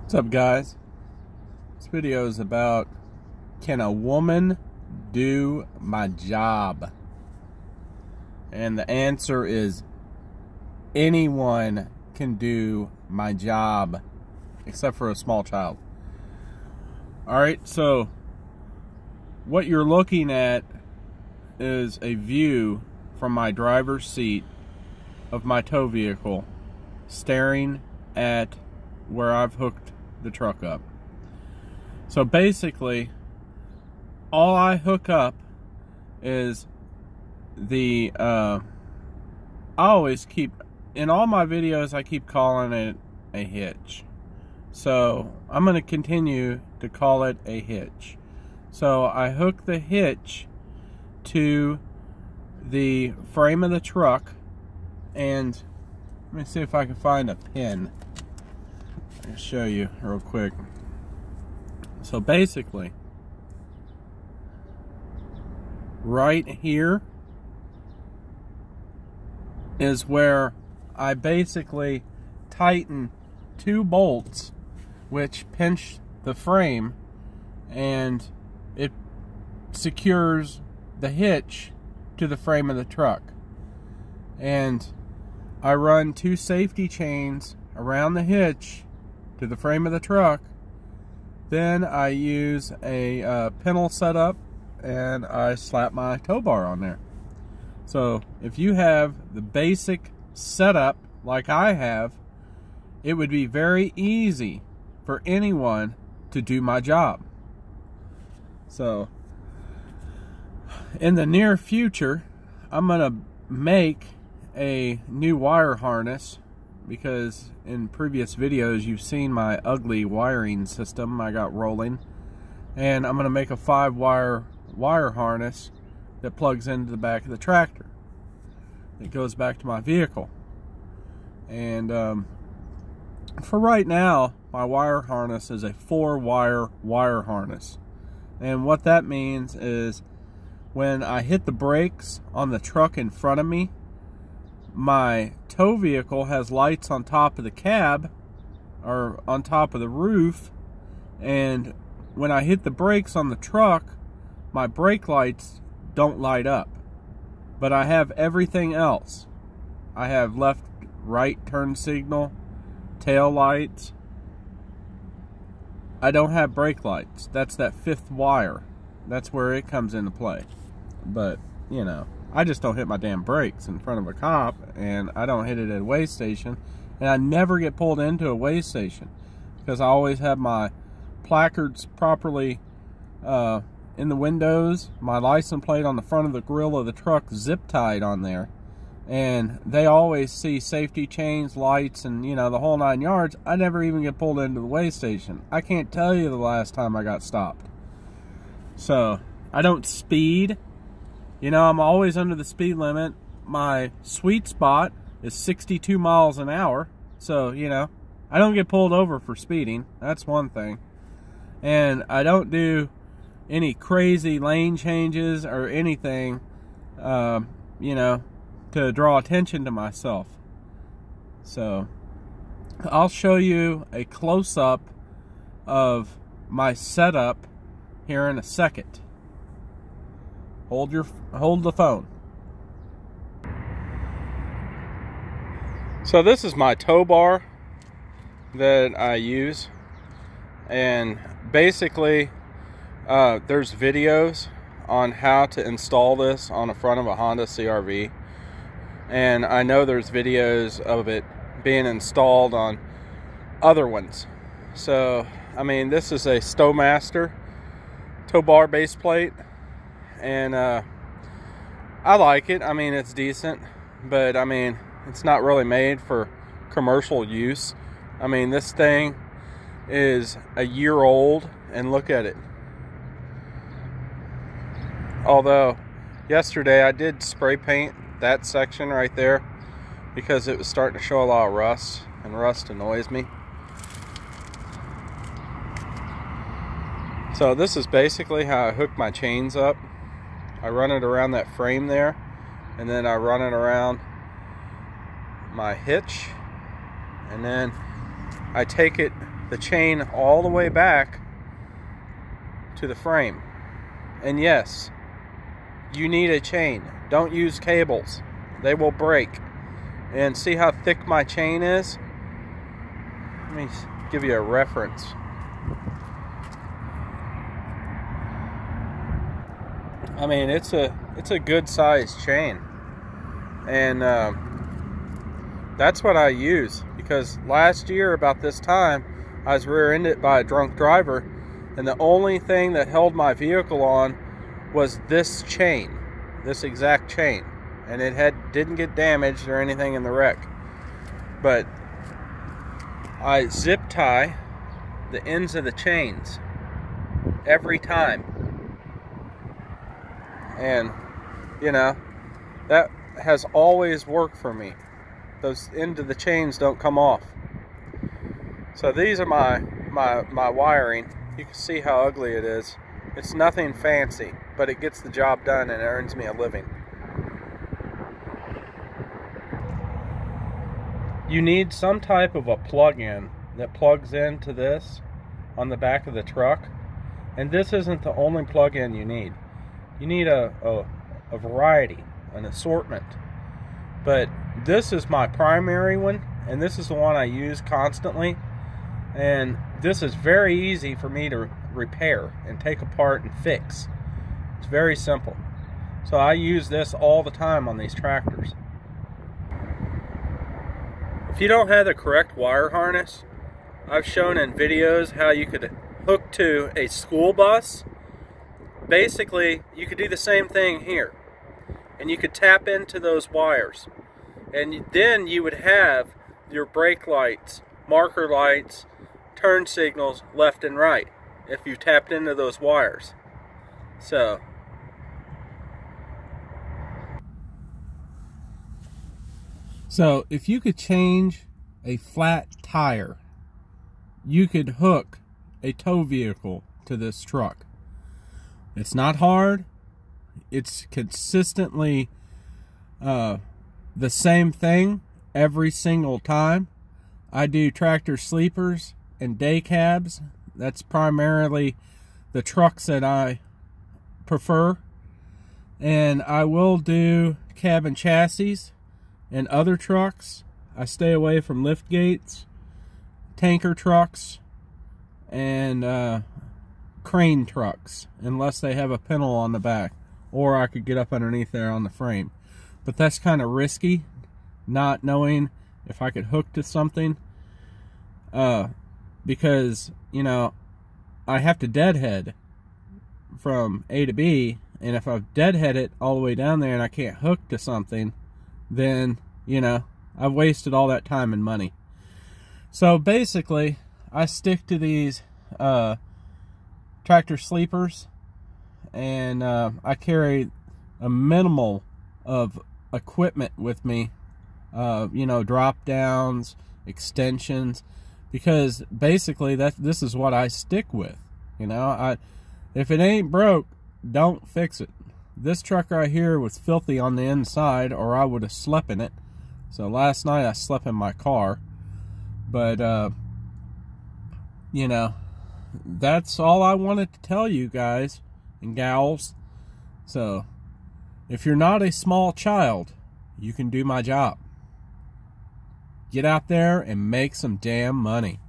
What's up, guys? This video is about, can a woman do my job? And the answer is anyone can do my job except for a small child. Alright, so what you're looking at is a view from my driver's seat of my tow vehicle staring at where I've hooked the truck up. So basically, all I hook up is the I always keep, in all my videos I keep calling it a hitch, so I'm going to continue to call it a hitch. So I hook the hitch to the frame of the truck, and let me see if I can find a pin. I'll show you real quick. So basically, right here is where I basically tighten two bolts which pinch the frame, and it secures the hitch to the frame of the truck. And I run two safety chains around the hitch to the frame of the truck. Then I use a pintle setup and I slap my tow bar on there. So if you have the basic setup like I have, it would be very easy for anyone to do my job. So in the near future, I'm gonna make a new wire harness, because in previous videos you've seen my ugly wiring system I got rolling, and I'm going to make a 5-wire wire harness that plugs into the back of the tractor. It goes back to my vehicle. And for right now, my wire harness is a 4-wire wire harness. And what that means is when I hit the brakes on the truck in front of me, my tow vehicle has lights on top of the cab or on top of the roof, and when I hit the brakes on the truck, my brake lights don't light up, but I have everything else. I have left, right turn signal, tail lights. I don't have brake lights. That's that 5th wire. That's where it comes into play. But you know, I just don't hit my damn brakes in front of a cop, and I don't hit it at a weigh station, and I never get pulled into a weigh station because I always have my placards properly in the windows, my license plate on the front of the grill of the truck zip tied on there, and they always see safety chains, lights, and you know, the whole 9 yards. I never even get pulled into the weigh station. I can't tell you the last time I got stopped. So I don't speed. You know, I'm always under the speed limit. My sweet spot is 62 miles an hour. So, you know, I don't get pulled over for speeding. That's one thing. And I don't do any crazy lane changes or anything, you know, to draw attention to myself. So, I'll show you a close-up of my setup here in a second. Hold the phone. So this is my tow bar that I use, and basically there's videos on how to install this on the front of a Honda CR-V, and I know there's videos of it being installed on other ones. So I mean, this is a Stowmaster tow bar base plate, and I like it. I mean, it's decent, but I mean, it's not really made for commercial use. I mean, this thing is a year old, and look at it. Although yesterday I did spray paint that section right there because it was starting to show a lot of rust, and rust annoys me. So this is basically how I hook my chains up. I run it around that frame there, and then I run it around my hitch, and then I take it the chain all the way back to the frame. And yes, you need a chain. Don't use cables. They will break. And see how thick my chain is? Let me give you a reference. I mean, it's a good sized chain. And that's what I use, because last year about this time I was rear-ended by a drunk driver, and the only thing that held my vehicle on was this chain, this exact chain, and it didn't get damaged or anything in the wreck. But I zip tie the ends of the chains every time, and you know, that has always worked for me. Those ends of the chains don't come off. So these are my wiring. You can see how ugly it is. It's nothing fancy, but it gets the job done and earns me a living. You need some type of a plug-in that plugs into this on the back of the truck. And this isn't the only plug-in you need. You need a variety, an assortment. But this is my primary one, and this is the one I use constantly. And this is very easy for me to repair and take apart and fix. It's very simple. So I use this all the time on these tractors. If you don't have the correct wire harness, I've shown in videos how you could hook to a school bus. Basically, you could do the same thing here. And you could tap into those wires. And then you would have your brake lights, marker lights, turn signals left and right if you tapped into those wires. So if you could change a flat tire, you could hook a tow vehicle to this truck. It's not hard. It's consistently the same thing every single time. I do tractor sleepers and day cabs. That's primarily the trucks that I prefer. And I will do cab and chassis and other trucks. I stay away from lift gates, tanker trucks, and crane trucks, unless they have a pintle on the back, or I could get up underneath there on the frame. But that's kind of risky, not knowing if I could hook to something, because, you know, I have to deadhead from A to B, and if I've deadhead it all the way down there and I can't hook to something, then, you know, I've wasted all that time and money. So basically, I stick to these tractor sleepers, and I carry a minimal of equipment with me, you know, drop downs, extensions, because basically this is what I stick with. You know, if it ain't broke, don't fix it. This truck right here was filthy on the inside, or I would have slept in it. So last night I slept in my car. But you know, that's all I wanted to tell you guys and gals. So if you're not a small child, you can do my job. Get out there and make some damn money.